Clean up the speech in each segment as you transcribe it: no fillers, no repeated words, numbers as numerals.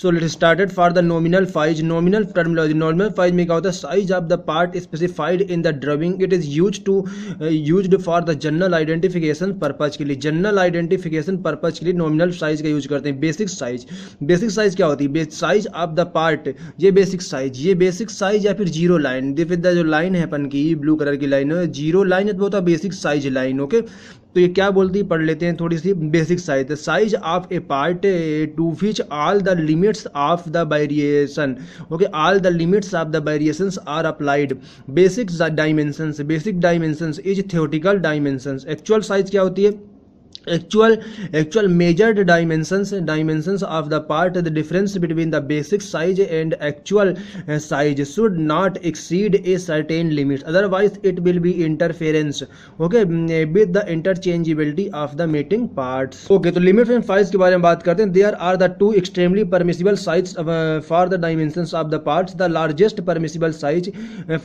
So let started for the nominal size, nominal terminology, nominal size में क्या होता है, size of the part specified in the drawing, it is used for the general identification purpose के लिए, general identification purpose के लिए nominal size का use करते हैं। बेसिक साइज, बेसिक साइज क्या होती है, साइज ऑफ द पार्ट, ये बेसिक साइज, ये बेसिक साइज या फिर जीरो लाइन, जो लाइन है अपन की ब्लू कलर की लाइन है, जीरो लाइन है तो होता है बेसिक साइज लाइन। ओके, तो ये क्या बोलती है, पढ़ लेते हैं थोड़ी सी। Basic size, size of a part to which all the limits of the variation, okay, all the limits of the variations are applied. Basic dimensions, basic dimensions is theoretical dimensions. Actual size क्या होती है, actual measured dimensions of the part, the difference between the basic size and actual size should not exceed a certain limit, otherwise it will be interference, okay, with the interchangeability of the mating parts। okay, तो limits and size के बारे में बात करते हैं। there are the two extremely permissible sizes for the dimensions of the parts, the largest permissible size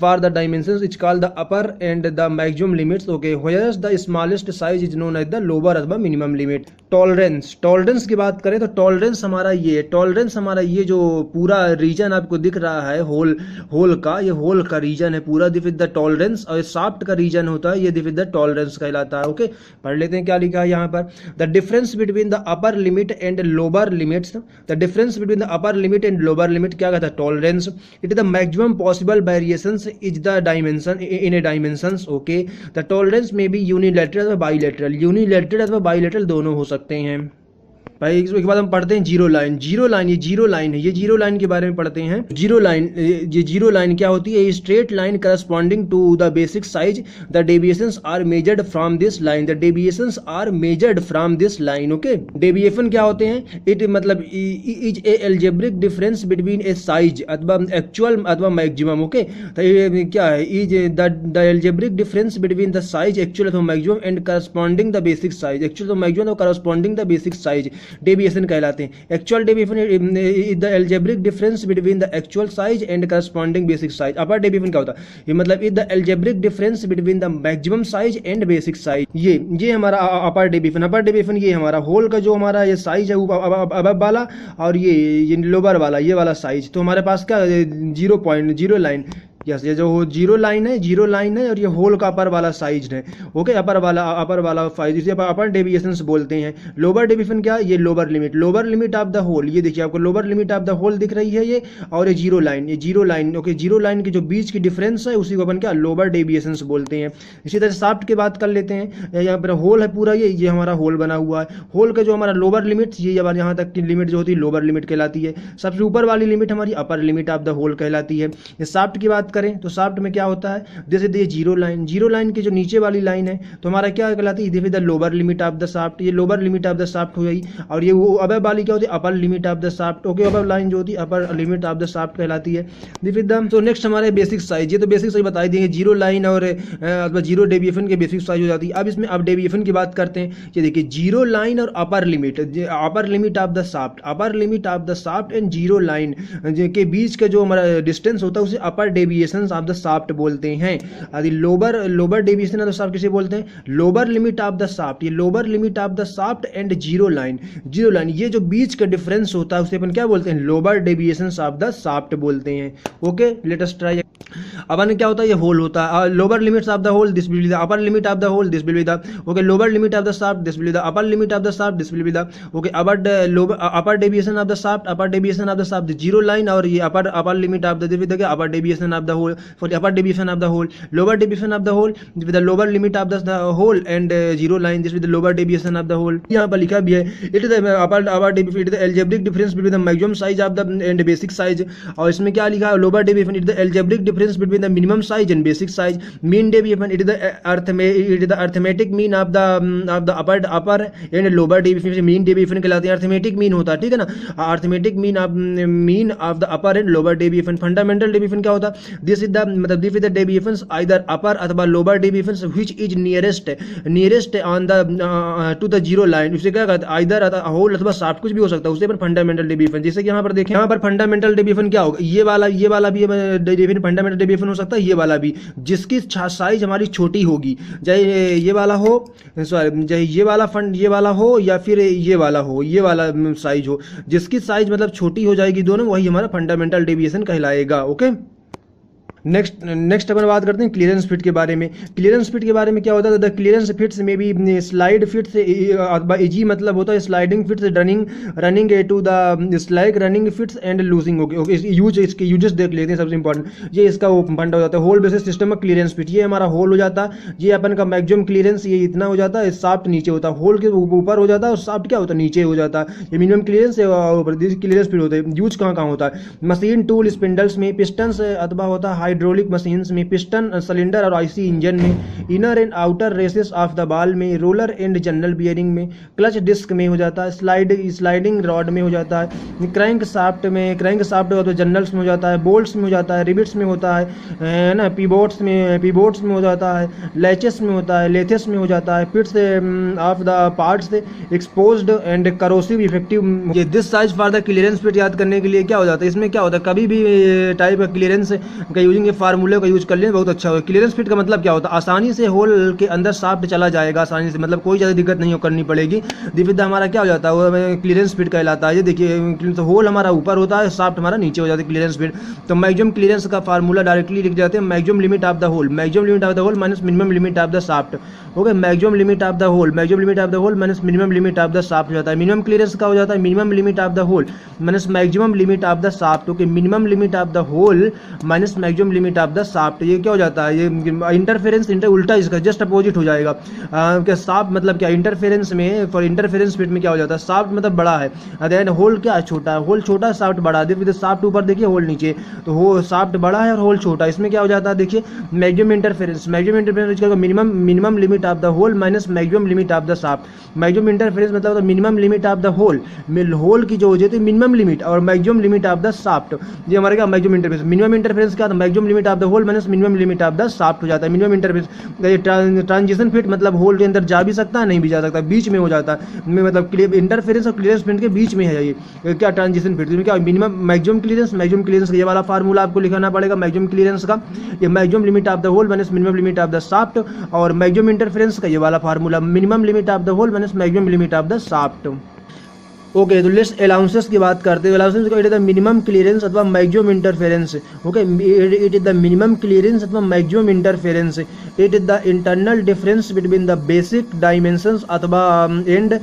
for the dimensions is called the upper and the maximum limits, okay, whereas the smallest size is known as the lower अथवा minimum limit. Tolerance, tolerance की बात करें तो tolerance हमारा ये, tolerance हमारा ये जो पूरा रीजन आपको दिख रहा है होल का, ये होल का रीजन है पूरा, दिस इज द टॉलरेंस, और शाफ्ट का रीजन होता है ये, दिस इज द टॉलरेंस कहलाता है। ओके, पढ़ लेते हैं क्या लिखा है यहाँ पर। The difference between the upper limit and lower limits, the difference between the upper limit and lower limit क्या कहता है, tolerance. It is the maximum possible variations is the dimension in A dimensions, okay. The tolerance में भी unilateral और bilateral, unilateral अथवा bilateral दोनों हो सकते हैं। भाई इसके बाद हम पढ़ते हैं जीरो लाइन। जीरो लाइन, ये जीरो लाइन है, ये जीरो लाइन के बारे में पढ़ते हैं। जीरो लाइन, ये जीरो लाइन क्या होती है, straight line corresponding to the basic size, the deviations are measured from this line, the deviations are measured from this line. Okay, deviation क्या होते हैं, इट मतलब is a algebraic difference between a size अथवा actual अथवा maximum. Okay, तो ये क्या है, is the algebraic difference between the size actual अथवा maximum and corresponding the basic size, actual अथवा मैक्सिमम और corresponding the basic size deviation कहलाते हैं। Actual deviation is the algebraic difference between the actual size and corresponding basic size. Upper deviation क्या होता है, ये मतलब is the algebraic difference between the maximum size and basic size. ये हमारा upper deviation. Upper deviation ये हमारा whole का जो हमारा ये साइज है अबव वाला, और ये लोअर वाला ये वाला साइज। तो हमारे पास क्या जीरो लाइन, यस, ये जो जीरो लाइन है, जीरो लाइन है, और ये होल का अपर वाला साइज है। ओके, अपर वाला साइज, इसे अपर डेविएशंस बोलते हैं। लोअर डेविएशन क्या, ये lower limit of the hole, ये देखिए आपको lower limit of the hole दिख रही है ये, और ये zero line, okay, zero line के जो बीच की डिफरेंस है उसी को अपन क्या लोअर डेविएशंस बोलते हैं। इसी तरह शाफ्ट की बात कर लेते हैं। यहाँ पर होल है पूरा, ये हमारा होल बना हुआ है। होल का जो हमारा लोअर लिमिट, ये यहाँ तक की लिमिट जो होती है लोअर लिमिट कहलाती है। सबसे ऊपर वाली लिमिट हमारी upper limit of the hole कहलाती है। ये शाफ्ट की बात करें तो शाफ्ट में क्या होता है, जैसे ये जीरो लाइन की जो नीचे वाली लाइन है तो हमारा क्या कहलाती है, this is the lower limit of the shaft, ये lower limit of the shaft हो गई। और ये वो अबव वाली क्या होती है, अपर limit of the shaft. Okay, above line जो होती है अपर लिमिट ऑफ द शाफ्ट कहलाती है। दिस इज द, तो नेक्स्ट हमारे बेसिक साइज, ये तो बेसिक साइज बता देंगे, जीरो लाइन और जीरो डेविएशन के बेसिक साइज हो जाती है। अब इसमें अब डेविएशन की बात करते हैं। ये देखिए जीरो लाइन और upper limit of the shaft, upper limit of the shaft and zero line के बीच का जो हमारा डिस्टेंस होता है उसे upper deviation of the shaft बोलते हैं। यदि lower deviation of the shaft किसे बोलते हैं, lower limit of the shaft. ये lower limit of the shaft and zero line, ये जो बीच का डिफरेंस होता है उसे अपन क्या बोलते हैं, lower deviation of the shaft बोलते हैं। Okay, let us try. अपन क्या होता है, ये होल होता है, lower limits of the hole, this will be the upper limit of the hole, this will be the, okay, lower limit of the shaft, this will be the upper limit of the shaft, this will be the, okay, upper deviation of the shaft, upper deviation of the shaft, zero line, और ये upper limit of the, this will be the upper deviation of the hole, for the upper deviation of the hole, lower deviation of the hole with the lower limit of the hole and zero line, this with the lower deviation of the hole. यहाँ पर लिखा भी है, it is the upper deviation, it is the algebraic difference between the maximum size of the and basic size. और इसमें क्या लिखा है, lower deviation, it is the algebraic difference between the minimum size and basic size. Mean deviation, it is the arithmetic mean of the upper and lower deviation. Mean deviation कहलाते हैं, arithmetic mean होता है, ठीक है ना, arithmetic mean of the upper and lower deviation. Fundamental deviation क्या होता है, दिस इज द मतलब this is the deviations either upper अथवा lower deviations which is nearest on the two the zero line. उसे क्या कहते हैं, आइदर होल अथवा शाफ्ट, कुछ भी हो सकता है, उसे पर फंडामेंटल डेविएशन। जैसे कि यहाँ पर देखें, यहाँ पर फंडामेंटल डेविएशन क्या होगा, ये वाला भी डेविएशन फंडामेंटल डेविएशन हो सकता है, ये वाला भी, जिसकी साइज हमारी छोटी होगी, चाहे ये वाला हो, सॉरी चाहे ये वाला हो या फिर ये वाला हो, ये वाला साइज हो, जिसकी साइज मतलब छोटी हो जाएगी दोनों, वही हमारा फंडामेंटल डेविएशन कहलाएगा। ओके, नेक्स्ट अपन बात करते हैं क्लियरेंस फिट के बारे में। क्लियरेंस फिट के बारे में क्या होता है, द क्लियरेंस फिट्स में भी स्लाइड फिट्स इजी मतलब होता है sliding fits, running to the slack running fits and loosing. Okay, इसके यूजेस देख लेते हैं। सबसे इंपॉर्टेंट ये इसका वो फंडा हो जाता है, होल बेसिस सिस्टम में क्लियरेंस फिट, ये हमारा होल हो जाता है, ये अपन का मैक्सिमम क्लियरेंस ये इतना हो जाता है, शाफ्ट नीचे होता है, होल के ऊपर हो जाता है और शाफ्ट क्या होता है, नीचे हो जाता है। ये मिनिमम क्लियरेंस क्लियरेंस फिट होता है। यूज कहाँ होता है, मशीन टूल स्पिंडल्स में, पिस्टन्स अथवा होता है हाइड्रोलिक मशीन्स में, पिस्टन सिलेंडर और आईसी इंजन में, inner and outer races of the ball में, रोलर एंड जनरल बियरिंग में, क्लच डिस्क में हो जाता है, स्लाइडिंग रॉड में हो जाता है, क्रैंक शाफ्ट तो जनरल्स में हो जाता है, बोल्ट्स में हो जाता है, रिबिट्स में होता है ना, पिवोट्स में हो जाता है, लैचेस में होता है, लेथेस में हो जाता है, pits of the parts exposed and corrosive effective. ये this size for the clearance fit याद करने के लिए क्या हो जाता है, इसमें क्या होता है, कभी भी टाइप का क्लियरेंस का यूजिंग फार्मूले का यूज कर लें बहुत अच्छा होगा। क्लियरेंस फिट का मतलब क्या होता है, आसानी से होल के अंदर शाफ्ट चला जाएगा आसानी से, मतलब कोई ज़्यादा दिक्कत नहीं करनी पड़ेगी। दिव्यता हमारा क्या हो जाता है, वो क्लियरेंस फिट कहलाता है। ये देखिए, तो होल हमारा ऊपर होता है, शाफ्ट हमारा नीचे हो जाता है, क्लियरेंस फिट। तो मैक्सिमम क्लियरेंस का फार्मूला डायरेक्टली लिख जाते हैं, maximum limit of the hole minus minimum limit of the shaft. Okay, maximum limit of the hole minus minimum limit of the shaft हो जाता है। मिनिमम क्लियरेंस का हो जाता है minimum limit of the hole minus maximum limit of the shaft. Okay, minimum limit of the hole minus maximum limit of the shaft. ये क्या हो जाता है, ये इंटरफेरेंस उल्टा इसका जस्ट अपोजिट हो जाएगा। क्या शाफ्ट मतलब क्या, इंटरफेरेंस में फॉर इंटरफेरेंस फिट में क्या हो जाता है, शाफ्ट मतलब बड़ा है, देन होल क्या छोटा है, होल छोटा शाफ्ट बड़ा है, शाफ्ट ऊपर देखिए होल नीचे, तो हो शाफ्ट बड़ा है और होल छोटा। इसमें क्या हो जाता है, देखिए maximum interference minimum limit of the hole minus maximum limit of the shaft. Maximum interference मतलब minimum limit of the hole की जो हो जाती है मिनिमम लिमिट और maximum limit of the shaft. ये हमारे क्या मैक्सिमम इंटरफेरेंस, मिनिमम इंटरफेरेंस क्या था, maximum limit of the hole minus minimum limit of the shaft हो जाता है। मिनिमम इंटरफेरेंस ट्रांजिशन फिट मतलब होल के अंदर जा भी सकता है, नहीं भी जा सकता, बीच में हो जाता है, मतलब इंटरफेरेंस और क्लियरेंस फिट के बीच में है ये क्या ट्रांजिशन फिट। क्या मिनिमम मैक्सिमम क्लियरेंस ये वाला फार्मूला आपको लिखाना पड़ेगा मैक्सिमम क्लियरेंस का, ये maximum limit of the hole minus minimum limit of the shaft, और मैक्सिमम इंटरफेरेंस का ये वाला formula minimum limit of the hole minus maximum limit of the shaft. Okay, तो लेट्स अलाउंसेस की बात करते हैं। Allowances it is the minimum clearance अथवा maximum interference. Okay, it is the minimum clearance अथवा maximum interference. It is the internal difference between the basic dimensions अथवा and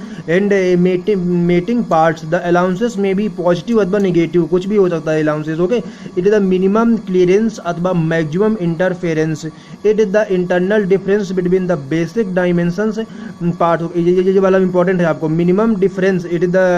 mating parts. The allowances में भी positive अथवा negative कुछ भी हो सकता है allowances. Okay, it is the minimum clearance अथवा maximum interference. It is the internal difference between the basic dimensions part. ये वाला इंपॉर्टेंट है आपको, minimum difference, it is the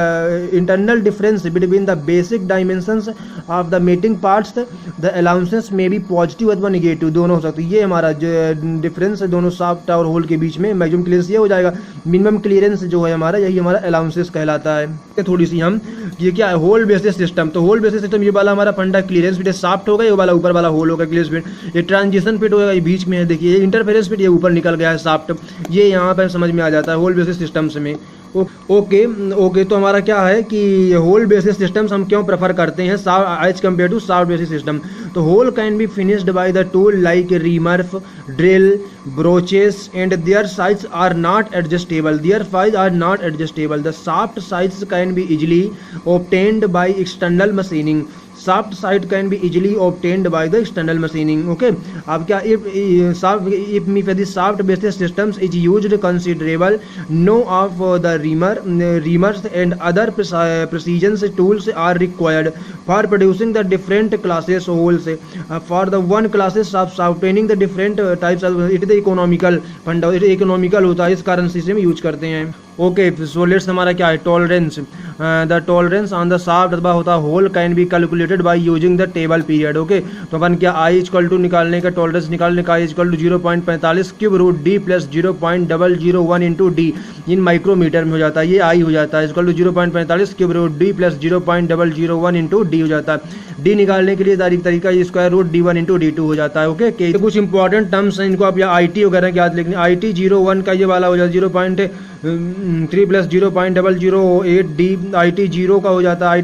internal difference between the basic dimensions of the mating parts. The allowances may be positive अथवा negative दोनों हो सकते हैं। ये हमारा जो डिफरेंस है दोनों शाफ्ट और होल के बीच में, मैक्सिमम क्लियरेंस ये हो जाएगा। मिनिमम क्लियरेंस जो है हमारा, यही हमारा अलाउंसेस कहलाता है। थोड़ी सी हम ये क्या है, होल बेसिस सिस्टम। तो होल बेसिस सिस्टम ये वाला हमारा फंडा क्लियरेंस फिट शाफ्ट होगा, ये वाला ऊपर वाला होल होगा क्लियरेंस फिट। ये ट्रांजिशन फिट होगा, ये बीच में है, देखिए ये इंटरफेरेंस फिट, ये ऊपर निकल गया है शाफ्ट, ये यहाँ पर समझ में आ जाता है होल बेसिस सिस्टम्स में। ओके, तो हमारा क्या है कि होल बेसिस सिस्टम्स हम क्यों प्रेफर करते हैं as compare to shaft basis system. तो hole can be finished by the tool like reamer, drill, broaches and their size are not adjustable. The shaft size can be easily obtained by external machining. Shaft side can be easily obtained by the external machining. Okay, अब क्या if the shaft basis systems is used considerable no of the reamers and other precision tools are required for producing the different classes holes. For the one classes of obtaining the different types of it is economical होता है, इस कारण से इसे हम use करते हैं। Okay so हमारा क्या है tolerance, the tolerance on the shaft अथवा होता hole can be calculated by using the table period. Okay तो अपन क्या आई इक्वल टू निकालने का टॉलरेंस निकालने का I equal to 0.45 cube root D plus 0.001 into D in micrometer में हो जाता है, ये आई हो जाता है equal to 0.45 cube root D plus 0.001 into D हो जाता है। डी निकालने के लिए तरीका ये square root D1 into D2 हो जाता है। ओके तो कुछ इंपॉर्टेंट टर्म्स हैं, इनको आप या आई टी वगैरह याद लिखने, आई टी 01 का ये वाला हो जाता है 0.3 प्लस 0.008 डी, आई टी 0 का हो जाता है आई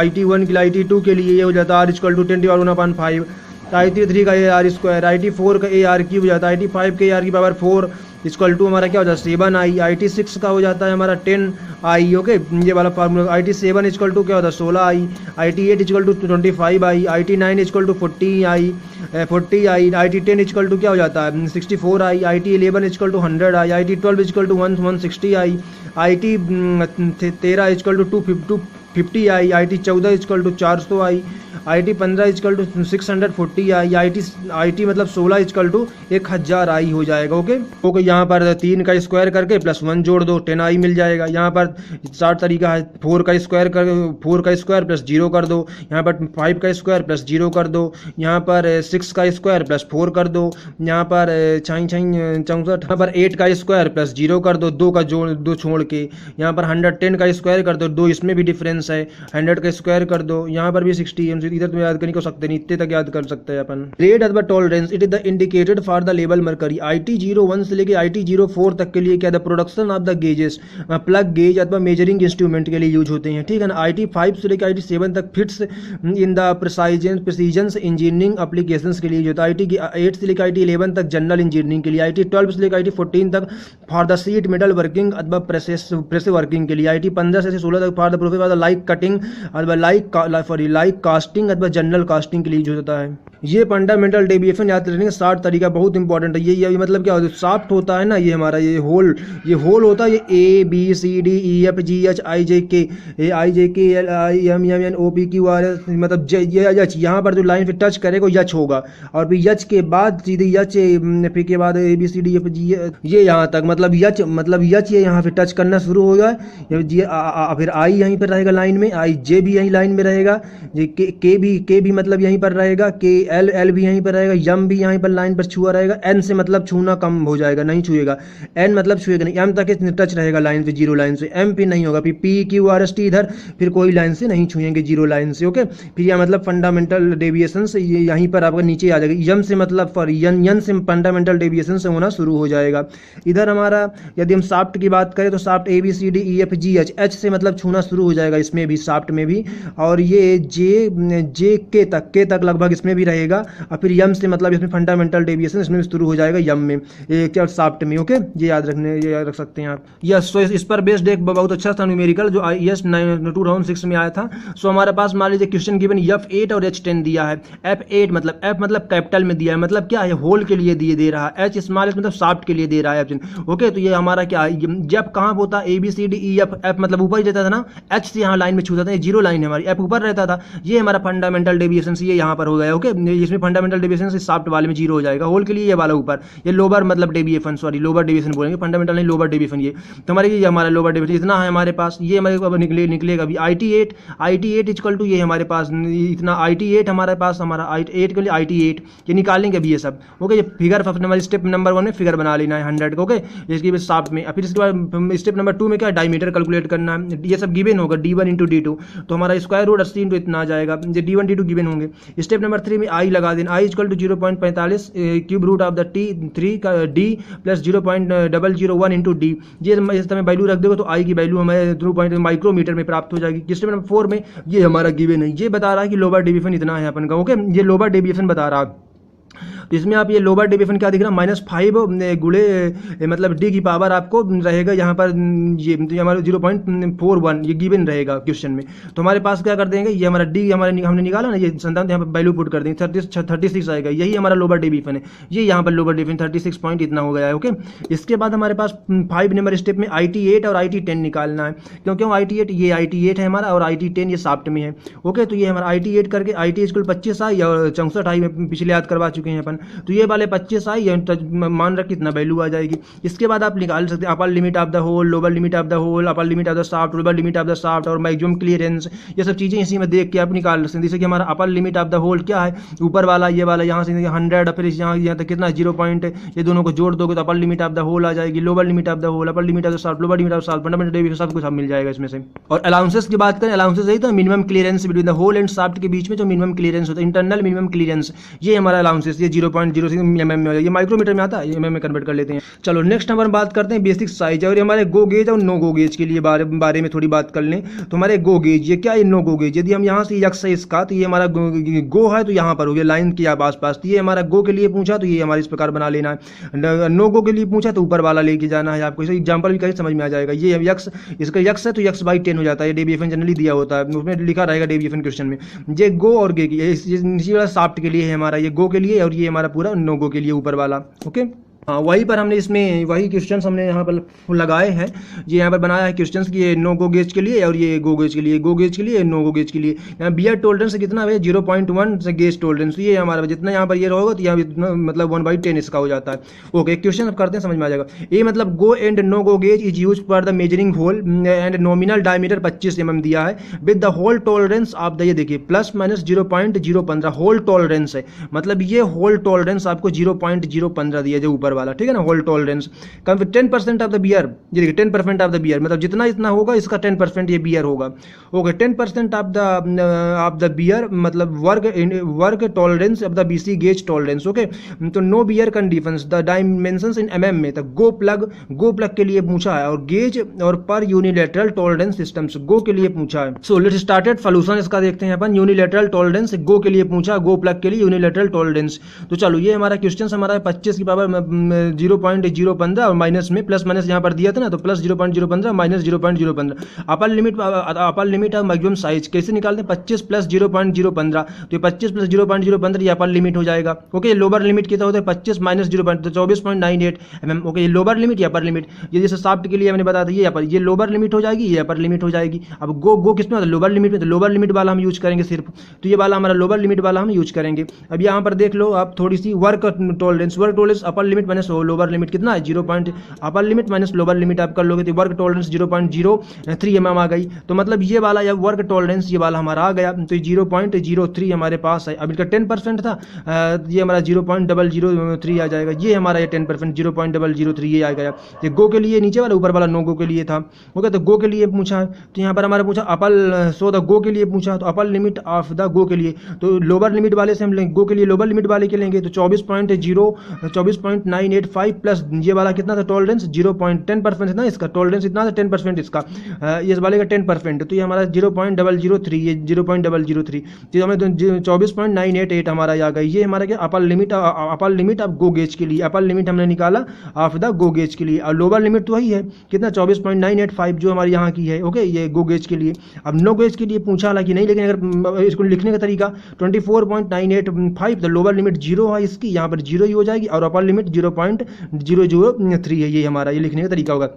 टी 1 के लिए, आई टी 2 के लिए ये हो जाता है R equal to 10⁻⁵, I T 3 का A R square, I T 4 का ए आर क्यूब हो जाता है, आई टी 5 के आर की पावर 4 इक्वल टू हमारा क्या हो जाता है 7 आई, आई टी 6 का हो जाता है हमारा 10 आई। ओके ये वाला formula, I T 7 equal to क्या होता है 16 I, I T 8 equal to 25 I, I T 9 equal to 40 I, I T 10 equal to क्या हो जाता है 64 I, I T 11 equal to 100 I, I T 12 equal to 160 I, I T 13 equal to 250 I, I T 14 equal to 400 I, I T 15 equal to 640 I, I T मतलब 16 equal to 1000 आई हो जाएगा। Okay यहाँ पर 3 का square करके plus 1 जोड़ दो 10 आई मिल जाएगा। यहाँ पर 4 तरीका है, 4 का स्क्वायर प्लस 0 कर दो, यहाँ पर 5 का स्क्वायर प्लस 0 कर दो, यहाँ पर 6 का स्क्वायर प्लस 4 कर दो, यहाँ पर 64 यहाँ पर 8 का स्क्वायर प्लस 0 कर दो, 2 का जोड़ 2 छोड़ के, यहाँ पर 110 का स्क्वायर कर दो, 2 इसमें भी डिफरेंस है, 100 का स्क्वायर कर दो, यहाँ पर भी 60, इधर तो याद करने को सकते नहीं, इतने तक याद कर सकते हैं अपन। रेट अथवा tolerance it is the indicated for the level mercury, I T 01 से लेके आई टी 04 तक के लिए क्या the production of the gauges, plug gauge अथवा मेजरिंग इंस्ट्रूमेंट के लिए यूज होते हैं, ठीक है ना। आई टी 5 से लेकर आई टी 7 तक fits in the precision engineering applications के लिए यूज होता है, आई टी 8 से लेकर आई टी 11 तक जनरल इंजीनियरिंग के लिए, आई टी 12 से लेकर आई टी 14 तक for the sheet metal working अथवा प्रेस वर्किंग के लिए, आई टी 15 से 16 तक for the process like cutting अथवा लाइक कास्टिंग अथवा जनरल कास्टिंग के लिए यूज होता है। ये फंडामेंटल डेविएशन याद रखने का 60 तरीका बहुत इंपॉर्टेंट है। ये मतलब क्या होता है, शाफ्ट होता है ना, ये हमारा ये होल होता है, ये A B C D E F G H I J K L I M N O P Q R S, मतलब ये यच, यहाँ पर जो लाइन पे टच करेगा यच होगा, और फिर यच के बाद सीधे यच, फिर के बाद A B C D F G ये यहाँ तक मतलब यच ये यहाँ पे टच करना शुरू हो जाए, फिर आई यहीं पर रहेगा लाइन में, आई जे भी यहीं लाइन में रहेगा, के भी मतलब यहीं पर रहेगा, के एल भी यहीं पर रहेगा, यम भी यहीं पर लाइन पर छुआ रहेगा, एन से मतलब छूना कम हो जाएगा, नहीं छुएगा, एन मतलब छुएगा नहीं, एम तक टच रहेगा लाइन पे, जीरो लाइन से, एम पे नहीं होगा, फिर P Q R S T इधर फिर कोई लाइन से नहीं छुएंगे, जीरो लाइन से। ओके फिर यह मतलब फंडामेंटल डेविएशन से ये यहीं पर आपका नीचे आ जाएगा, यम से मतलब फॉर यन से फंडामेंटल डेविएशन से होना शुरू हो जाएगा। इधर हमारा यदि हम शाफ्ट की बात करें तो shaft A B C D E F G H, H से मतलब छूना शुरू हो जाएगा इसमें भी, शाफ्ट में भी, और ये जे के तक लगभग इसमें भी रहेगा, और फिर यम से मतलब इसमें फंडामेंटल डेविएशन इसमें भी शुरू हो जाएगा, यम में ये क्या शाफ्ट में। ओके ये याद रख सकते हैं आप। यस सो इस पर बेस्ड एक बहुत अच्छा था न्यूमेरिकल जो IAS 2006 में आया था। सो हमारे पास मान लीजिए क्वेश्चन गिवन F8 और H10 दिया है। F8 मतलब F मतलब कैपिटल में दिया है, मतलब क्या है होल के लिए दे रहा है, H स्मॉल मतलब शाफ्ट के लिए दे रहा है ऑप्शन। ओके तो ये हमारा क्या है, जब कहाँ होता है ABCDEF, F मतलब ऊपर ही रहता था ना, H से यहाँ लाइन में छूता था, ये जीरो लाइन है हमारी, F ऊपर रहता था, ये हमारा फंडामेंटल डेविएशन ये यहाँ पर हो गया। ओके इसमें फंडामेंटल डेविएशन से शाफ्ट वाले में जीरो हो जाएगा, होल के लिए ये वाला ऊपर, ये लोअर मतलब डेविएशन, सॉरी लोअर डेविएशन बोलेंगे, फंडामेंटल नहीं लोअर डेविएशन, ये तो हमारे ये हमारा लोअर डेविएशन इतना है हमारे पास, ये हमारे निकलेगा अभी IT8 इक्वल टू ये हमारे पास इतना IT8 हमारे पास, हमारा IT8 के लिए IT8 ये निकालेंगे अभी ये सब। ओके ये figure first number step number 1 में फिगर बना लेना है 100 का। ओके इसके बाद शाफ्ट में, फिर इसके बाद स्टेप नंबर 2 में क्या डायमीटर कैलकुलेट करना है, ये सब गिवन होगा D1 इंटू D2, तो हमारा स्क्वायर रूट 80 इंटू इतना आ जाएगा, ये D1 D2 गिवन होंगे। स्टेप नंबर 3 में आई लगा देना, I equal to 0.45 cube root of the T3 का D प्लस 0.001 इंटू D, ये इस तरह वैल्यू रख देगा तो आई की वैल्यू हमें 2 माइक्रोमीटर में प्राप्त हो जाएगी। स्टेप नंबर 4 में ये हमारा गिवन है, ये बता रहा है कि लोअर डेविएशन इतना है अपन का। ओके ये लोअर डेविएशन बता रहा है, तो इसमें आप ये लोअर डेविएशन क्या दिख रहा है -5 गुणे मतलब डी की पावर आपको रहेगा यहाँ पर, ये हमारा 0.41 ये गिवन रहेगा क्वेश्चन में। तो हमारे पास क्या कर देंगे, ये हमारा डी हमने निकाला ना, ये संतान यहाँ पर वैल्यू पुट कर देंगे, 36 आएगा, यही हमारा लोअर डेविएशन है, ये यहाँ पर लोअर डेविएशन 36 पॉइंट इतना हो गया है। ओके इसके बाद हमारे पास 5 नंबर स्टेप में IT8 और IT10 निकालना है, क्योंकि IT8 ये IT8 है हमारा और IT10 ये शाफ्ट में है। ओके तो ये हमारा IT8 करके IT 25 आई और 64 आई में पिछले याद करवा चुके हैं अपन, 1, तो ये वाले 25 आई, मान रख कितना वैल्यू आ जाएगी। इसके बाद आप निकाल सकते हैं upper limit of the hole, lower limit of the hole, upper limit of the shaft, lower limit of the shaft और मैक्सिमम क्लियरेंस, ये सब चीज़ें इसी में देख के आप निकाल सकते हैं। जैसे कि हमारा upper limit of the hole क्या है, ऊपर वाला ये वाला यहाँ से 100, फिर यहाँ तक कितना 0 पॉइंट, ये दोनों को जोड़ दोगे तो upper limit of the hole आ जाएगी, lower limit of the hole, upper limit of the shaft, lower limit of shaft, fundamental deviation सब कुछ मिल जाएगा इसमें से। और अलाउंसेस की बात करें, अलाउंसेस यही तो minimum clearance between the hole and shaft के बीच में जो मिनिमम क्लियरेंस होता है, इंटरनल मिनिमम क्लियरेंस, ये हमारा अलाउंसेस, ये 0.06 mm में हो जाए, ये माइक्रोमीटर में आता है, mm में कन्वर्ट कर लेते हैं। चलो नेक्स्ट नंबर बात करते हैं बेसिक साइज, और हमारे गो गेज और नो गो गेज के लिए बारे में थोड़ी बात कर लें। तो हमारे गो गेज, ये क्या है, नो गो गेज, यदि हम यहाँ से यक्स है इसका, तो ये हमारा गो है तो यहाँ पर हो गया लाइन के आसपास, तो ये हमारा गो के लिए पूछा तो ये हमारे इस प्रकार बना लेना है। नो गो के लिए पूछा तो ऊपर वाला लेके जाना है आपको, इसे एग्जांपल भी करें समझ में आ जाएगा। ये यक्स, इसका यक्स है तो यक्स बाई 10 हो जाता है, ये डेविएशन जनरली दिया होता है, उसमें लिखा रहेगा डेविएशन क्वेश्चन में। ये गो और गे की, इसी वाला शाफ्ट के लिए है हमारा, ये गो के लिए, और ये हमारा पूरा नो गो के लिए ऊपर वाला। ओके, हाँ वहीं पर हमने इसमें वही क्वेश्चंस हमने यहाँ पर लगाए हैं, ये यहाँ पर बनाया है क्वेश्चंस कि ये नो गो गेज के लिए और ये गो गेज के लिए, गो गेज के लिए, नो गो गेज के लिए। यहाँ बियर टोलरेंस कितना है, 0.1 से गेज टोलरेंस, तो ये हमारा जितना यहाँ पर ये रहेगा तो यहाँ मतलब 1/10 इसका हो जाता है। ओके, क्वेश्चन अब करते हैं, समझ में आ जाएगा। ये मतलब go and no go gauge is use for the measuring hole and nominal diameter 25 mm दिया है with the hole tolerance of the, ये देखिए +-0.015 होल टॉलरेंस है, मतलब ये होल टॉलरेंस आपको 0.015 दिया जो ऊपर वाला, ठीक है ना, hole tolerance. 10% of the bear, ये देखिए 10% ऑफ द बियर, मतलब जितना इतना होगा इसका 10% ये बियर होगा। ओके, 10% ऑफ द बियर मतलब work tolerance of the BC gauge tolerance. Okay, तो no bear conditions the dimensions in mm में, तो गो प्लग के लिए पूछा है, और गेज और पर यूनिलेटरल टॉलरेंस सिस्टम्स गो के लिए पूछा है। सो लेट्स स्टार्टेड सॉल्यूशन इसका देखते हैं अपन। यूनिलेटरल टॉलरेंस गो के लिए पूछा, गो प्लग के लिए यूनिलेटरल टॉलरेंस। तो चलो ये हमारा क्वेश्चन हमारा 25 की पावर 0.015 और माइनस में प्लस माइनस यहाँ पर दिया था ना, तो +0.015 minus 0.015। Upper limit of maximum size कैसे निकालते हैं, 25 + 0.015, तो ये 25 + 0.015 ये अपर लिमिट हो जाएगा। ओके, लोअर लिमिट कितना होता है, 25 - 0, तो 24.98 mm। ओके, ये लोअर लिमिट या अपर लिमिट, ये जैसे शाफ्ट के लिए मैंने बता दिया, ये लोअर लिमिट हो जाएगी, ये अपर लिमिट हो जाएगी। अब गो किस में होता है, लोअर लिमिट में, तो लोअर लिमिट वाला हम यूज करेंगे सिर्फ, तो ये वाला हमारा लोअर लिमिट वाला हम यूज करेंगे। अब यहाँ पर देख लो आप थोड़ी सी work tolerance upper limit minus lower limit कितना है, 0. Upper limit minus lower limit आप कर लोगे तो वर्क टॉलरेंस 0.03 mm आ गई। तो मतलब ये वाला या वर्क टॉलरेंस ये वाला हमारा आ गया, तो 0.03 हमारे पास है। अब इसका 10% था, ये हमारा 0.003 आ जाएगा, ये हमारा ये 10% 0.003 ये आ गया। ये गो के लिए नीचे वाला, ऊपर वाला नो गो के लिए था। ओके, तो गो के लिए पूछा है, तो यहाँ पर हमारा पूछा द गो के लिए पूछा, तो upper limit of the go के लिए, तो लोअर लिमिट वाले से हम लेंगे, गो के लिए लोअर लिमिट वाले के लेंगे, तो 24.985 प्लस ये वाला कितना था टॉलरेंस 0.10% ना, इसका टॉलरेंस इतना था 10% इसका, ये वाले का 10%, तो ये हमारा 0.003, ये 0.003, तो हमें 24.988 हमारा आ गया। ये हमारा क्या अपर लिमिट ऑफ गो गेज के लिए, अपर लिमिट हमने निकाला ऑफ द गो गेज के लिए, और लोअर लिमिट तो वही है कितना 24.985 जो हमारी यहाँ की है। ओके, ये गो गेज के लिए। अब नो गेज के लिए पूछा हालांकि नहीं, लेकिन अगर इसको लिखने का तरीका 24.985, तो लोअर लिमिट 0 है इसकी, यहाँ पर 0 ही हो जाएगी, और अपर लिमिट 0.003 है, ये हमारा ये लिखने का तरीका होगा।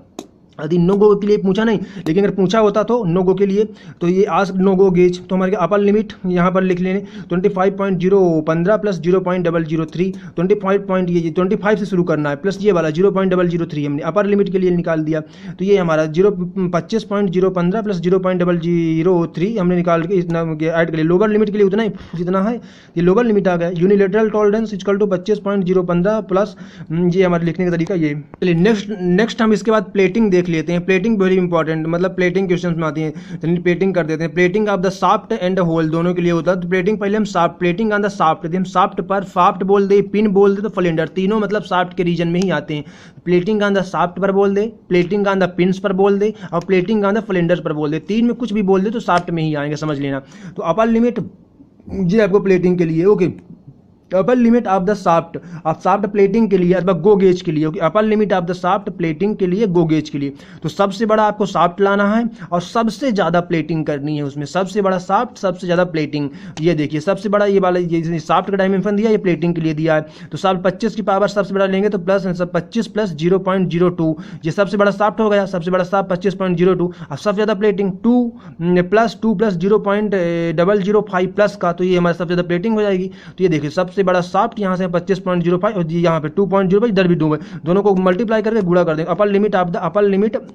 यदि नो गो के लिए पूछा नहीं, लेकिन अगर पूछा होता तो नो गो के लिए, तो ये आस्क नो गो गेज, तो हमारे अपर लिमिट यहाँ पर लिख लेने 25.015 प्लस 0.003, 25 से शुरू करना है, प्लस ये वाला 0.003 हमने अपर लिमिट के लिए निकाल दिया। तो ये हमारा 25.015 प्लस 0.003 हमने निकाल के इतना ऐड कर लिया। लोअर लिमिट के लिए उतना ही जितना है, ये लोअर लिमिट आ गया। Unilateral tolerance equal to 25.015 plus ये हमारे लिखने का तरीका ये। चलिए नेक्स्ट हम इसके बाद प्लेटिंग देख लेते हैं। प्लेटिंग वेरी इंपॉर्टेंट, मतलब प्लेटिंग क्वेश्चंस में आती है, चलिए प्लेटिंग कर देते हैं। Plating of the shaft and hole दोनों के लिए होता है। तो प्लेटिंग पहले हम shaft, plating on the shaft, हम शाफ्ट पर शाफ्ट बोल दे, पिन बोल दे, तो सिलेंडर, तीनों मतलब शाफ्ट के रीजन में ही आते हैं। प्लेटिंग ऑन द शाफ्ट पर बोल दे, प्लेटिंग ऑन द पिन्स पर बोल दे, और प्लेटिंग ऑन द सिलेंडर्स पर बोल दे। तीन में कुछ भी बोल दे तो शाफ्ट में ही आएंगे, समझ लेना। तो अपर लिमिट ये आपको प्लेटिंग के लिए, okay. Upper limit of the shaft, आप शाफ्ट प्लेटिंग के लिए अथवा गो गेज के लिए, okay. Upper limit of the shaft plating के लिए, गो गेज के लिए, तो सबसे बड़ा आपको शाफ्ट लाना है और सबसे ज़्यादा प्लेटिंग करनी है उसमें। सबसे बड़ा शाफ्ट, सबसे ज़्यादा प्लेटिंग। ये देखिए सबसे बड़ा ये वाला, ये शाफ्ट का डायमेंशन दिया, ये प्लेटिंग के लिए दिया है। तो शाफ्ट 25 की पावर सबसे बड़ा लेंगे तो प्लस 25 प्लस 0.02, ये सबसे बड़ा शाफ्ट हो गया। सबसे बड़ा शाफ्ट 25.02, और सबसे ज़्यादा प्लेटिंग 2 प्लस 0.005 प्लस का, तो ये हमारा सबसे ज़्यादा प्लेटिंग हो जाएगी। तो ये देखिए सबसे सबसे बड़ा शाफ्ट यहाँ से 25.05 और यहाँ पे 2.05, इधर भी 2 है, दोनों को मल्टीप्लाई करके गुणा कर देंगे। अपर लिमिट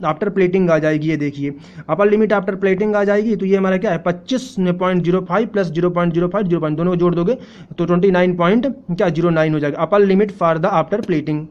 आफ्टर प्लेटिंग आ जाएगी, ये देखिए अपर लिमिट आफ्टर प्लेटिंग आ जाएगी। तो ये हमारा क्या है 25.05 प्लस 0.05 दोनों को जोड़ दोगे तो 29.09 हो जाएगा upper limit for the after plating.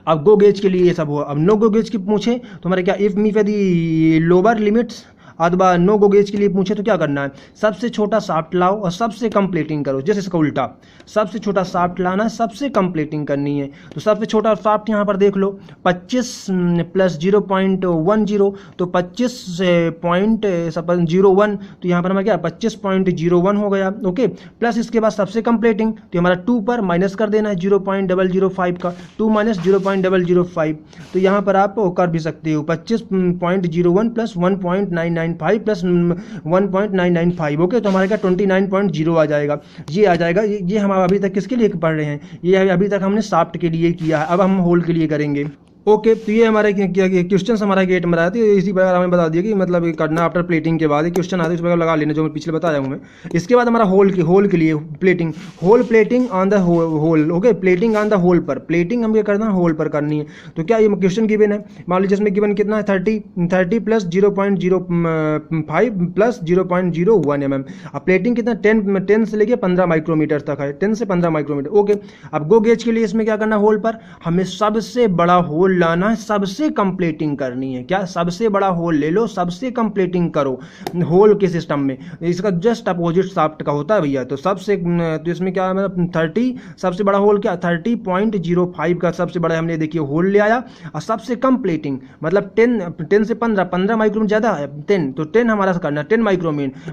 अब गो गेज के लिए ये सब हुआ। अब नो गो गेज की पूछे तो हमारे क्या if me the lower limits अथवा नो गो गेज के लिए पूछे तो क्या करना है, सबसे छोटा शाफ्ट लाओ और सबसे कम प्लेटिंग करो। जैसे इसका उल्टा, सबसे छोटा शाफ्ट लाना है, सबसे कम प्लेटिंग करनी है। तो सबसे छोटा शाफ्ट यहाँ पर देख लो 25 प्लस 0.10 तो 25.01, तो यहाँ पर हमारा क्या 25.01 हो गया। ओके, प्लस इसके बाद सबसे कम प्लेटिंग, तो हमारा 2 पर माइनस कर देना है 0.005 का, 2 माइनस 0.005, तो यहाँ पर आप कर भी सकते हो 25.01 प्लस 1.995 प्लस 1.995। ओके, तो हमारे क्या 29.0 आ जाएगा। ये आ जाएगा। ये हम अभी तक किसके लिए पढ़ रहे हैं, ये अभी तक हमने शाफ्ट के लिए किया है, अब हम होल के लिए करेंगे। ओके, तो ये हमारे क्वेश्चन हमारा गेट में आया था, इसी प्रकार हमें बता दिया कि मतलब करना आफ्टर प्लेटिंग के बाद क्वेश्चन आते हैं, इस प्रकार लगा लेना जो मैं पिछले बताया हूँ मैं। इसके बाद हमारा होल के लिए plating on the hole. Okay, plating on the hole पर, प्लेटिंग हमें करना होल पर करनी है। तो क्या ये क्वेश्चन गिवन है, मान लीजिए इसमें गिवन कितना है 30 प्लस 0.05 प्लस 0.01 mm। अब प्लेटिंग कितना 10 से लेके 15 माइक्रोमीटर तक है, 10 से 15 माइक्रोमीटर। ओके, अब गो गेज के लिए इसमें क्या करना, होल पर हमें सबसे बड़ा होल लाना है, सबसे कम प्लेटिंग करनी है। क्या, सबसे बड़ा होल ले लो, सबसे कम प्लेटिंग करो होल के सिस्टम में। इसका जस्ट अपोजिट शाफ्ट का होता है भैया। तो तो इसमें क्या मतलब 30, सबसे बड़ा होल क्या 30.05 का सबसे बड़ा हमने देखिए होल ले आया। और सबसे कम प्लेटिंग मतलब 10 से 15 माइक्रोमीटर ज़्यादा है 10, तो 10 हमारा करना 10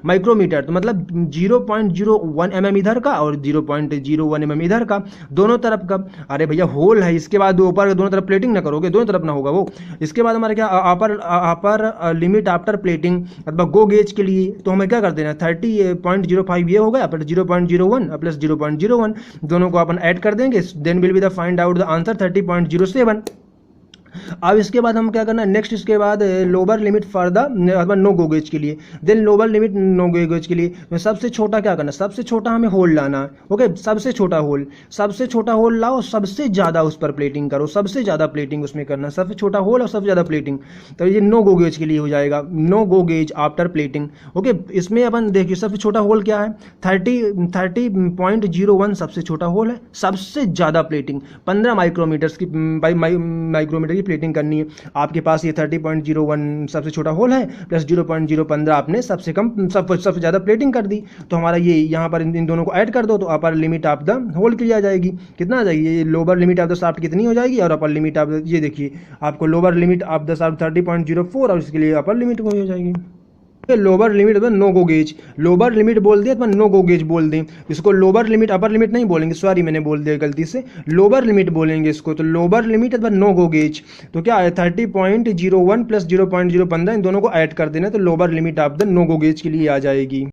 माइक्रोमीटर, तो मतलब 0.01 mm इधर का और 0.01 mm इधर का, दोनों तरफ का। अरे भैया होल है, इसके बाद ऊपर दोनों तरफ प्लेटिंग ना करोगे, दोनों तरफ ना होगा वो। इसके बाद हमारे क्या अपर लिमिट आफ्टर प्लेटिंग अथवा गो गेज के लिए, तो हमें क्या कर देना 30.05 ये हो गया प्लस 0.01 प्लस 0.01, दोनों को अपन ऐड कर देंगे, then will be the find out the answer 30.07। अब इसके बाद हम क्या करना है नेक्स्ट, इसके बाद लोअर लिमिट फॉर द अथवा नो गो गेज के लिए, then lower limit no go gauge के लिए सबसे छोटा क्या करना, सबसे छोटा हमें होल लाना है। ओके, सबसे छोटा होल लाओ, सबसे ज़्यादा उस पर प्लेटिंग करो, सबसे ज़्यादा प्लेटिंग उसमें करना, सबसे छोटा होल और सबसे ज़्यादा प्लेटिंग। तो ये नो गो गेज के लिए हो जाएगा, no go gauge after plating. Okay, इसमें अपन देखिए सबसे छोटा होल क्या है 30.01 सबसे छोटा होल है, सबसे ज़्यादा प्लेटिंग 15 माइक्रोमीटर की प्लेटिंग करनी है। आपके पास ये 30.01 सबसे छोटा होल है प्लस 0.015 आपने सबसे कम सबसे ज़्यादा प्लेटिंग कर दी। तो हमारा ये यहाँ पर इन दोनों को ऐड कर दो तो upper limit of the hole के लिए आ जाएगी। कितना आ जाएगी, ये lower limit of the shaft कितनी हो जाएगी और अपर लिमिट ऑफ ये देखिए आपको lower limit of the shaft 30.04 और इसके लिए अपर लिमिट हो जाएगी। Lower limit no go gauge, lower limit बोल दें अथवा नो गो गेज बोल दें, इसको लोअर लिमिट अपर लिमिट नहीं बोलेंगे, सॉरी मैंने बोल दिया गलती से, लोअर लिमिट बोलेंगे इसको। तो लोअर लिमिट अथवा नो गो गेज तो क्या है 30.01 प्लस 0.015 इन दोनों को ऐड कर देना, तो lower limit of the no go gauge के लिए आ जाएगी।